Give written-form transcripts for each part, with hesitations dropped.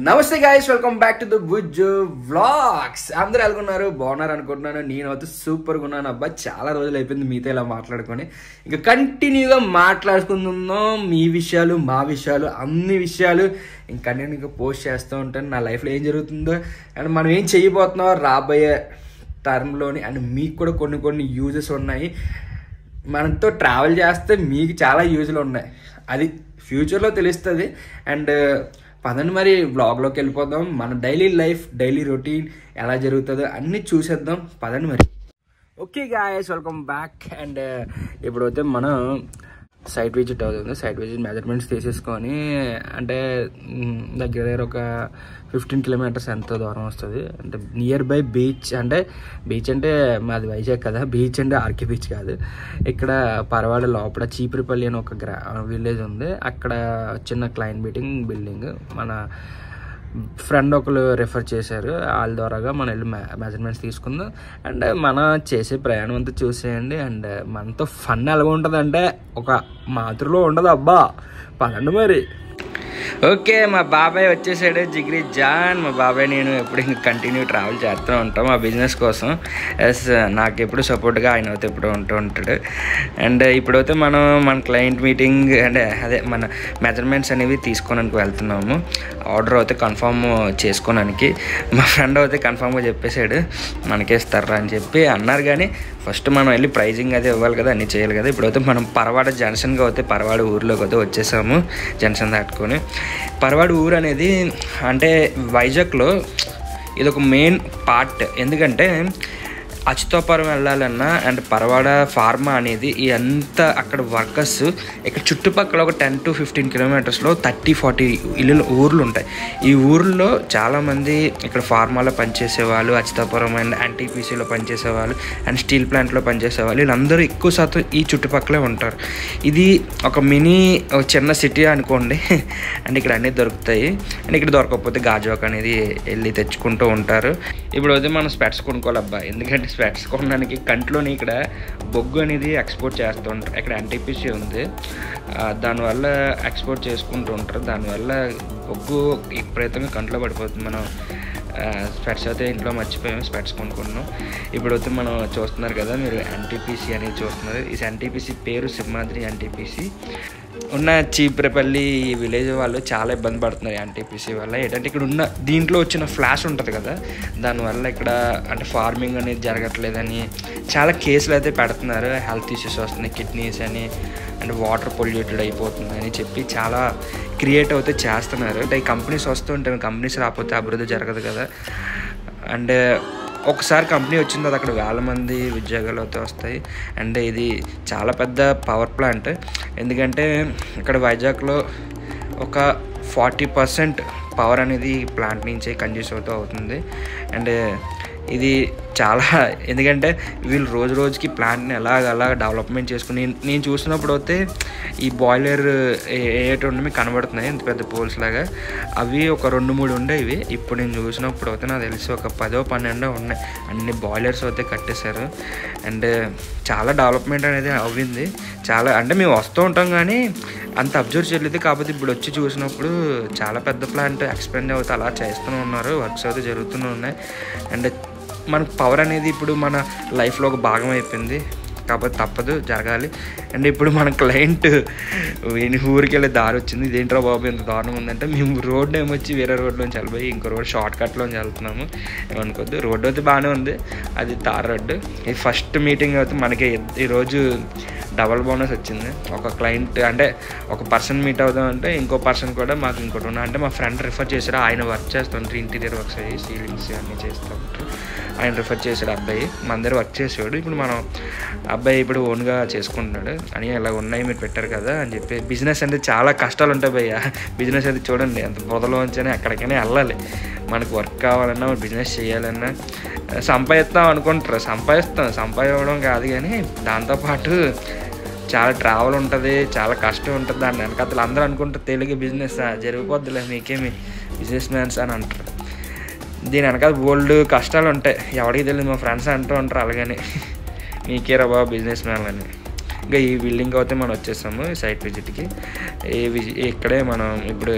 నమస్తే guys, welcome back to the Bujju vlogs. అందరూ ఎలాగున్నారు? బాగున్నారు అనుకుంటున్నాను. నేనైతే సూపర్గా ఉన్నాను. అబ్బా, చాలా రోజులు అయిపోయింది మీతో ఇలా మాట్లాడుకొని. ఇంకా కంటిన్యూగా మాట్లాడుకుంటున్నాం. మీ విషయాలు, మా విషయాలు, అన్ని విషయాలు ఇంకా కంటిన్యూగా పోస్ట్ చేస్తూ ఉంటాను. నా లైఫ్లో ఏం జరుగుతుందో అండ్ మనం ఏం చేయబోతున్నామో రాబోయే టర్మ్లోని. అండ్ మీకు కూడా కొన్ని యూజెస్ ఉన్నాయి. మనతో ట్రావెల్ చేస్తే మీకు చాలా యూజ్లు ఉన్నాయి. అది ఫ్యూచర్లో తెలుస్తుంది. అండ్ పదండి మరి వ్లాగ్లోకి వెళ్ళిపోదాం. మన డైలీ లైఫ్, డైలీ రొటీన్ ఎలా జరుగుతుందో అన్నీ చూసేద్దాం. పదండి మరి. Okay guys, welcome back. And ఇప్పుడైతే మనం సైట్ విజిట్ అవుతుంది. సైట్ విజిట్ మెజర్మెంట్స్ తీసేసుకొని, అంటే దగ్గర ఒక 15 కిలోమీటర్స్ ఎంతో దూరం వస్తుంది. అంటే నియర్ బై బీచ్. అంటే బీచ్ అంటే మాది వైజాగ్ కదా, బీచ్ అంటే ఆర్కే బీచ్ కాదు. ఇక్కడ పరవాడ లోపల చీపురిపల్లి అని ఒక విలేజ్ ఉంది. అక్కడ చిన్న క్లయింట్ మీటింగ్ బిల్డింగ్ మన ఫ్రెండ్ ఒకరు రెఫర్ చేశారు. వాళ్ళ ద్వారాగా మనం వెళ్ళి మెజర్మెంట్స్ తీసుకుందాం. అండ్ మనం చేసే ప్రయాణం అంతా చూసేయండి. అండ్ మనతో ఫన్ ఎలాగ ఉంటుందంటే ఒక మాతృలో ఉండదు. అబ్బా, పదండి మరి. ఓకే, మా బాబాయ్ వచ్చేసాడు, జిగ్రీ జాన్. మా బాబాయ్ నేను ఎప్పుడు ఇంకా కంటిన్యూ ట్రావెల్ చేస్తూ ఉంటాం మా బిజినెస్ కోసం. ఎస్, నాకు ఎప్పుడు సపోర్ట్గా ఆయన అయితే ఎప్పుడు ఉంటూ ఉంటాడు. అండ్ ఇప్పుడైతే మనం మన క్లయింట్ మీటింగ్ అంటే అదే మన మెజర్మెంట్స్ అనేవి తీసుకోవడానికి వెళ్తున్నాము. ఆర్డర్ అయితే కన్ఫర్మ్ చేసుకోవడానికి. మా ఫ్రెండ్ అయితే కన్ఫర్మ్గా చెప్పేశాడు మనకే ఇస్తారా అని చెప్పి అన్నారు. కానీ ఫస్ట్ మనం వెళ్ళి ప్రైజింగ్ అది ఇవ్వాలి కదా, అన్నీ చేయాలి కదా. ఇప్పుడైతే మనం పరవాడ జంక్షన్గా అయితే పరవాడ ఊరిలోకి అయితే వచ్చేసాము. జంక్షన్ దాటుకొని పరవాడ ఊరు అనేది అంటే వైజాగ్లో ఇది ఒక మెయిన్ పార్ట్. ఎందుకంటే అచ్యుతాపురం వెళ్ళాలన్నా అండ్ పరవాడ ఫార్మా అనేది ఇదంతా అక్కడ వర్కర్స్ ఇక్కడ చుట్టుపక్కల ఒక 10 to 15 కిలోమీటర్స్లో 30-40 ఊర్లు ఉంటాయి. ఈ ఊర్లో చాలామంది ఇక్కడ ఫార్మాలో పనిచేసేవాళ్ళు, అచ్యుతాపురం అండ్ ఎన్టీపీసీలో పనిచేసేవాళ్ళు అండ్ స్టీల్ ప్లాంట్లో పనిచేసేవాళ్ళు, వీళ్ళందరూ ఎక్కువ శాతం ఈ చుట్టుపక్కలే ఉంటారు. ఇది ఒక చిన్న సిటీ అనుకోండి. అండ్ ఇక్కడ అన్నీ దొరుకుతాయి. అండ్ ఇక్కడ దొరకకపోతే గాజువాక్ అనేది వెళ్ళి తెచ్చుకుంటూ ఉంటారు. ఇప్పుడు అయితే మనం స్పెట్స్ కొనుక్కోవాలబ్బా. ఎందుకంటే స్పెట్స్ కొనడానికి కంట్లోని ఇక్కడ బొగ్గు అనేది ఎక్స్పోర్ట్ చేస్తూ ఉంటారు. ఇక్కడ ఎన్టీపీసీ ఉంది, దానివల్ల ఎక్స్పోర్ట్ చేసుకుంటూ ఉంటారు. దానివల్ల బొగ్గు విపరీతంగా కంట్లో పడిపోతుంది. మనం స్పెట్స్ అయితే ఇంట్లో మర్చిపోయాము, స్పెట్స్ కొనుక్కున్నాం. ఇప్పుడైతే మనం చూస్తున్నారు కదా మీరు, ఎన్టీపీసీ అనేది చూస్తున్నారు. ఈ ఎన్టీపీసీ పేరు సింహాద్రి ఎన్టీపీసీ. ఉన్న చీపురపల్లి విలేజ్ వాళ్ళు చాలా ఇబ్బంది పడుతున్నారు ఎన్టీపీసీ వల్ల. ఏంటంటే ఇక్కడ ఉన్న దీంట్లో వచ్చిన ఫ్లాష్ ఉంటుంది కదా, దానివల్ల ఇక్కడ అంటే ఫార్మింగ్ అనేది జరగట్లేదని చాలా కేసులు అయితే పెడుతున్నారు. హెల్త్ ఇష్యూస్ వస్తున్నాయి, కిడ్నీస్ అని అండ్ వాటర్ పొల్యూటెడ్ అయిపోతుంది అని చెప్పి చాలా క్రియేట్ అయితే చేస్తున్నారు. అంటే ఈ కంపెనీస్ వస్తూ ఉంటాయి, కంపెనీస్ రాకపోతే అభివృద్ధి జరగదు కదా. అండ్ ఒకసారి కంపెనీ వచ్చిన తర్వాత అక్కడ వేల మంది ఉద్యోగాలు అయితే వస్తాయి. అండ్ ఇది చాలా పెద్ద పవర్ ప్లాంట్. ఎందుకంటే ఇక్కడ వైజాగ్లో ఒక 40% పవర్ అనేది ప్లాంట్ నుంచే కన్జ్యూస్ అవుతుంది. అండ్ ఇది చాలా, ఎందుకంటే వీళ్ళు రోజు రోజుకి ప్లాంట్ని అలా డెవలప్మెంట్ చేసుకుని నేను చూసినప్పుడు అయితే ఈ బాయిలర్ ఏటువంటి కనబడుతున్నాయి ఇంత పెద్ద పోల్స్ లాగా. అవి ఒక 2-3 ఉండేవి. ఇప్పుడు నేను చూసినప్పుడు అయితే నాకు తెలిసి ఒక 10-12 ఉన్నాయి. అన్ని బాయిలర్స్ అయితే కట్టేశారు. అండ్ చాలా డెవలప్మెంట్ అనేది అవ్వింది. చాలా అంటే మేము వస్తూ ఉంటాం కానీ అంత అబ్జర్వ్ చేయలేదు. కాకపోతే ఇప్పుడు వచ్చి చూసినప్పుడు చాలా పెద్ద ప్లాంట్ ఎక్స్పెండ్ అవుతే అలా చేస్తూనే ఉన్నారు, వర్క్స్ అయితే జరుగుతూనే ఉన్నాయి. అండ్ మనకు పవర్ అనేది ఇప్పుడు మన లైఫ్లో ఒక భాగం అయిపోయింది. కాకపోతే తప్పదు, జరగాలి. అండ్ ఇప్పుడు మన క్లయింట్ ఊరికి వెళ్ళే దారి వచ్చింది. ఇదేంట్రా బాబు ఎంత దారుణం ఉందంటే, మేము రోడ్డు ఏమొచ్చి వేరే రోడ్లోంచి వెళ్ళిపోయి ఇంకో రోడ్ షార్ట్ కట్లోంచి వెళ్తున్నాము. ఏమనుకోద్దు, రోడ్డు అయితే బాగానే ఉంది, అది తార్ రోడ్డు. ఇది ఫస్ట్ మీటింగ్ అయితే మనకి ఈరోజు డబల్ బోనస్ వచ్చింది. ఒక క్లయింట్ అంటే ఒక పర్సన్ మీట్ అవుదామంటే ఇంకో పర్సన్ కూడా మాకు ఇంకోటి ఉన్నా అంటే మా ఫ్రెండ్ రిఫర్ చేశారు. ఆయన వర్క్ చేస్తుంటారు, ఇంటీరియర్ వర్క్స్ అయ్యి సీలింగ్స్ అన్నీ చేస్తూ ఉంటారు. ఆయన రిఫర్ చేశాడు అబ్బాయి, మన దగ్గర వర్క్ చేసేవాడు. ఇప్పుడు మనం అబ్బాయి ఇప్పుడు ఓన్గా చేసుకుంటున్నాడు. అని ఇలా ఉన్నాయి మీరు పెట్టారు కదా అని చెప్పి. బిజినెస్ అంటే చాలా కష్టాలు ఉంటాయి భయ్య. బిజినెస్ అయితే చూడండి ఎంత బురదలోంచైనా ఎక్కడికైనా వెళ్ళాలి. మనకు వర్క్ కావాలన్నా బిజినెస్ చేయాలన్నా సంపాదిస్తాం అనుకుంటారు. సంపాదించడం కాదు కానీ దాంతోపాటు చాలా ట్రావెల్ ఉంటుంది, చాలా కష్టం ఉంటుంది. దాని వెనకాల అందరూ అనుకుంటారు తెలుగు బిజినెస్ జరిగిపోద్దులే మీకేమి బిజినెస్ మ్యాన్స్ అని అంటారు. దీని వెనకాల బోల్డ్ కష్టాలు ఉంటాయి. ఎవరికి తెలియదు, మా ఫ్రెండ్స్ అంటూ ఉంటారు అలాగని మీకేరా బాబు బిజినెస్ మ్యాన్ అని. ఇంకా ఈ బిల్డింగ్ అయితే మనం వచ్చేసాము సైట్ విజిట్కి. ఇక్కడే మనం ఇప్పుడు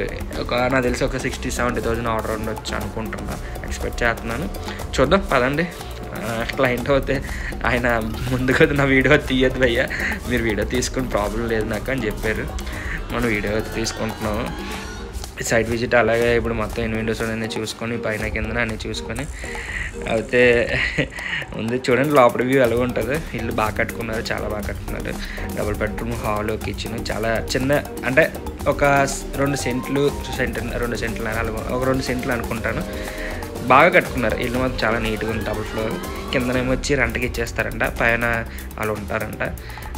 నాకు తెలిసి ఒక 60,000-70,000 ఆర్డర్ ఉండొచ్చు అనుకుంటున్నా, ఎక్స్పెక్ట్ చేస్తున్నాను. చూద్దాం పదండి. క్లయింట్ అయితే ఆయన ముందుగా నా వీడియో తీయద్దు భయ్యా, మీరు వీడియో తీసుకుని ప్రాబ్లం లేదు నాకు అని చెప్పారు. మనం వీడియో తీసుకుంటున్నాము. సైట్ విజిట్ అలాగే ఇప్పుడు మొత్తం ఇన్వెంటరీస్ అన్నీ చూసుకొని పైన కింద అన్నీ చూసుకొని అయితే ఉంది. చూడండి లోపల వ్యూ ఎలా ఉంటుంది. ఇల్లు బాగా కట్టుకున్నారు, చాలా బాగా కట్టుకున్నారు. డబుల్ బెడ్రూమ్, హాల్, కిచెన్, చాలా చిన్న అంటే ఒక 2 సెంట్లు ఒక 2 సెంట్లు అనుకుంటాను. బాగా కట్టుకున్నారు. ఇల్లు మాత్రం చాలా నీట్గా ఉంది. డబుల్ ఫ్లోర్, కిందనేమో వచ్చి రెంట్కి ఇచ్చేస్తారంట, పైన వాళ్ళు ఉంటారంట.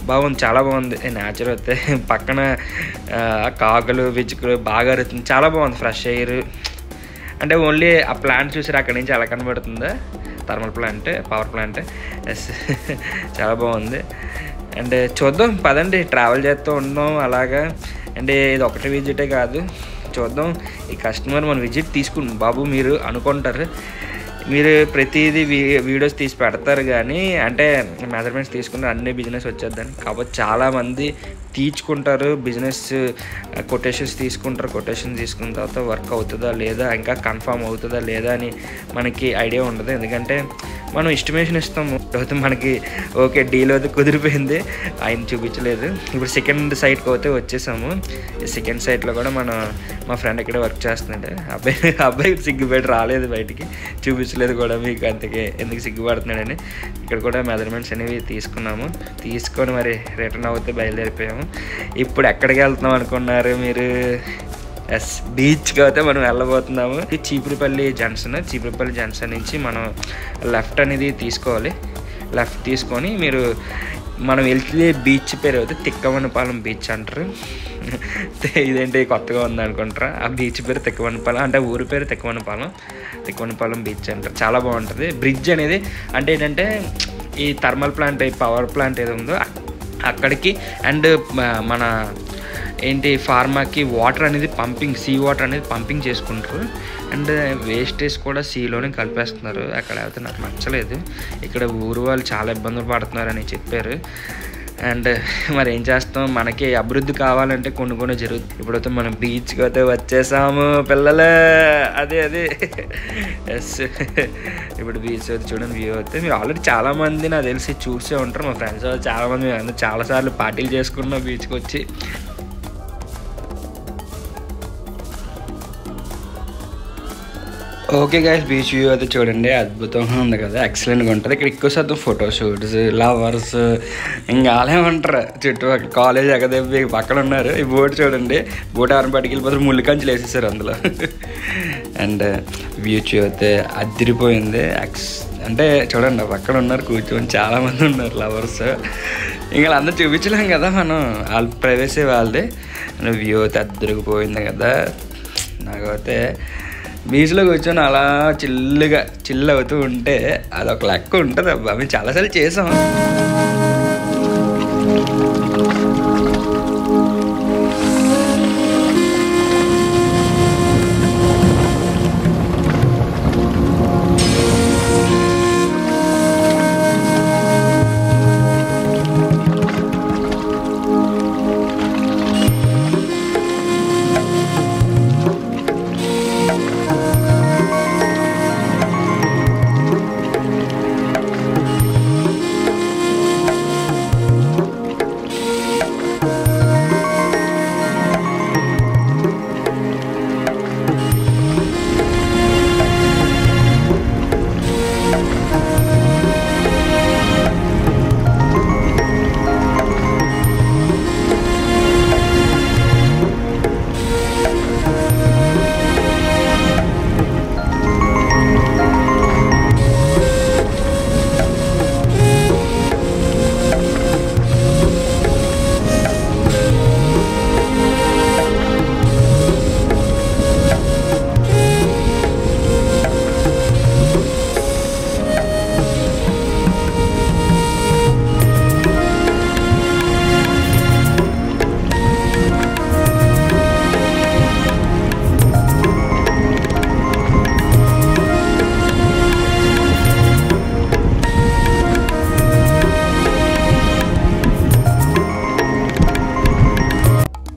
బాగుంది, చాలా బాగుంది. నేచర్ అయితే పక్కన కాకులు పిచ్చుకలు బాగా అరుతుంది, చాలా బాగుంది. ఫ్రెష్ ఎయిర్ అంటే ఓన్లీ ఆ ప్లాంట్ చూసారు అక్కడి నుంచి ఎలా కనబడుతుందా, thermal plant, power plant. Yes చాలా బాగుంది. అండ్ చూద్దాం పదండి, ట్రావెల్ చేస్తూ ఉన్నాం అలాగా. అంటే ఇది ఒకటి విజిటే కాదు, చూద్దాం. ఈ కస్టమర్ మన విజిట్ తీసుకుని బాబు మీరు అనుకుంటారు, మీరు ప్రతిదీ వీడియోస్ తీసి పెడతారు కానీ అంటే మెజర్మెంట్స్ తీసుకుంటారు అన్ని బిజినెస్ వచ్చేద్దని. కాబట్టి చాలామంది తీర్చుకుంటారు, బిజినెస్ కొటేషన్స్ తీసుకుంటారు. కొటేషన్ తీసుకున్న తర్వాత వర్క్ అవుతుందా లేదా, ఇంకా కన్ఫర్మ్ అవుతుందా లేదా అని మనకి ఐడియా ఉండదు. ఎందుకంటే మనం ఎస్టిమేషన్ ఇస్తాము, తర్వాత మనకి ఓకే డీల్ అయితే కుదిరిపోయింది, ఆయన చూపించలేదు. ఇప్పుడు సెకండ్ సైట్కి అయితే వచ్చేసాము. ఈ సెకండ్ సైట్లో కూడా మా ఫ్రెండ్ ఇక్కడే వర్క్ చేస్తున్నాడు. అబ్బాయి సిగ్గుపడి రాలేదు బయటికి, చూపించలేదు కూడా మీకు అంతకే ఎందుకు సిగ్గుపడుతున్నాడని. ఇక్కడ కూడా మెజర్మెంట్స్ అనేవి తీసుకొని మరి రిటర్న్ అవుతే బయలుదేరిపోయాము. ఇప్పుడు ఎక్కడికి వెళ్తున్నాం అనుకున్నారు మీరు? ఎస్, బీచ్కి అయితే మనం వెళ్ళబోతున్నాము. చీపురుపల్లి జంక్షన్ నుంచి మనం లెఫ్ట్ అనేది తీసుకోవాలి. లెఫ్ట్ తీసుకొని మనం వెళ్తే బీచ్ పేరు అయితే తిక్కవనపాలెం బీచ్ అంటారు. ఇదేంటి కొత్తగా ఉంది అనుకుంటారా? ఆ బీచ్ పేరు తిక్కవనపాలెం, అంటే ఊరి పేరు తిక్కవనపాలెం బీచ్ అంటారు. చాలా బాగుంటుంది. బ్రిడ్జ్ అనేది అంటే ఏంటంటే ఈ థర్మల్ ప్లాంట్, ఈ పవర్ ప్లాంట్ ఏదో ఉందో అక్కడికి అండ్ మన ఫార్మాకి వాటర్ అనేది సీ వాటర్ అనేది పంపింగ్ చేసుకుంటారు. అండ్ వేస్టేజ్ కూడా సీలోనే కలిపేస్తున్నారు. అక్కడ అయితే నాకు నచ్చలేదు. ఇక్కడ ఊరు వాళ్ళు చాలా ఇబ్బందులు పడుతున్నారని చెప్పారు. అండ్ మరి ఏం చేస్తాం, మనకి అభివృద్ధి కావాలంటే కొన్ని జరుగుతుంది. ఇప్పుడైతే మనం బీచ్కి అయితే వచ్చేసాము పిల్లలే. అదే ఎస్, ఇప్పుడు బీచ్ అయితే చూడండి వ్యూ అయితే. మీరు ఆల్రెడీ చాలామంది నాకు తెలిసి చూసే ఉంటారు. మా ఫ్రెండ్స్ వాళ్ళు చాలామంది, మేము చాలాసార్లు పార్టీలు చేసుకున్నాం బీచ్కి వచ్చి. ఓకే గైస్, బీచ్ వ్యూ అయితే చూడండి, అద్భుతంగా ఉంది కదా, ఎక్సలెంట్గా ఉంటుంది. ఇక్కడ ఎక్కువ శాతం ఫోటోషూట్స్, లవర్స్ ఇంకా అలాగే ఉంటారు. చుట్టుపక్కల కాలేజ్ ఎగదెబ్బి పక్కన ఉన్నారు. ఈ బోట్ చూడండి, బోట్ ఎవరిని పట్టుకెళ్ళిపోతారు, ముళ్ళు కంచెలు వేసేసారు అందులో. అండ్ బీచ్ అయితే అదిరిపోయింది. అంటే చూడండి పక్కన ఉన్నారు కూర్చొని, చాలామంది ఉన్నారు లవర్స్. ఇంకా అందరూ చూపించలేం కదా మనం, వాళ్ళ ప్రైవసీ వాళ్ళది. వ్యూ అయితే అదిరిగిపోయింది కదా. నాకైతే బీచ్లో కూర్చొని అలా చిల్ అవుతూ ఉంటే అదొక లెక్క ఉంటుంది. అబ్బా మేము చాలాసార్లు చేసాం.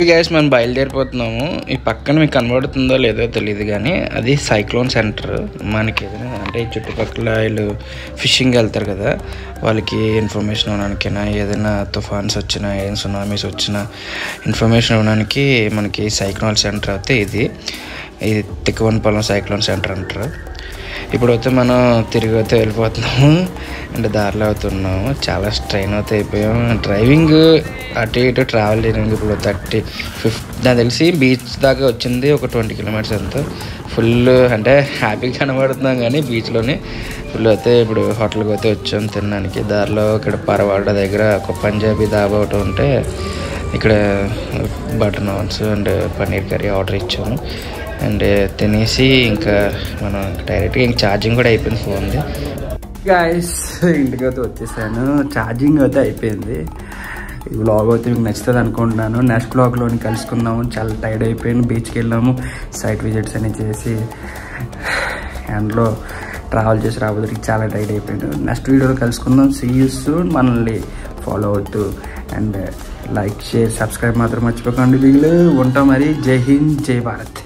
గైస్ మనం బయలుదేరిపోతున్నాము. ఈ పక్కన మీకు కనబడుతుందో లేదో తెలియదు కానీ అది సైక్లోన్ సెంటర్. మనకి ఏదైనా అంటే ఈ చుట్టుపక్కల వీళ్ళు ఫిషింగ్ వెళ్తారు కదా, వాళ్ళకి ఇన్ఫర్మేషన్ ఇవ్వడానికైనా ఏదైనా తుఫాన్స్ వచ్చినా ఏదైనా సునామీస్ వచ్చినా ఇన్ఫర్మేషన్ ఇవ్వడానికి మనకి సైక్లోన్ సెంటర్ అయితే ఇది తిక్కువనపాలెం సైక్లోన్ సెంటర్ అంటారు. ఇప్పుడైతే మనం తిరిగి అయితే వెళ్ళిపోతున్నాము అంటే దారిలో అవుతున్నాము. చాలా స్ట్రెయిన్ అయితే అయిపోయాము. డ్రైవింగ్ అటు ఇటు ట్రావెల్ చేయడానికి ఇప్పుడు 50 నాకు తెలిసి బీచ్ దాకా వచ్చింది ఒక 20 కిలోమీటర్స్ అంతా. ఫుల్ అంటే హ్యాపీగా కనబడుతున్నాం కానీ బీచ్లోనే ఫుల్ అయితే ఇప్పుడు హోటల్కి అయితే వచ్చాము తినడానికి. దారిలో ఇక్కడ పరవాడ దగ్గర ఒక పంజాబీ దాబా ఒకటి ఉంటే ఇక్కడ butter naans and paneer curry order ఇచ్చాము. అండ్ తినేసి ఇంకా మనం డైరెక్ట్గా ఇంక ఛార్జింగ్ కూడా అయిపోయింది ఫోన్ది. గైస్ ఇంటికి అయితే వచ్చేసాను. ఛార్జింగ్ అయితే అయిపోయింది. ఈ వ్లాగ్ అయితే మీకు నచ్చుతుంది అనుకుంటున్నాను. నెక్స్ట్ వ్లాగ్లోని కలుసుకుందాము. చాలా టైర్డ్ అయిపోయాను. బీచ్కి వెళ్ళాము, సైట్ విజిట్స్ అన్ని చేసి అందులో ట్రావెల్ చేసి రాబోతుకి చాలా టైర్డ్ అయిపోయాను. నెక్స్ట్ వీడియోలో కలుసుకుందాం. See you soon. మనల్ని ఫాలో అవుతూ అండ్ లైక్ షేర్ సబ్స్క్రైబ్ మాత్రం మర్చిపోకండి. వీళ్ళు ఉంటాం మరి. జై హింద్, జై భారత్.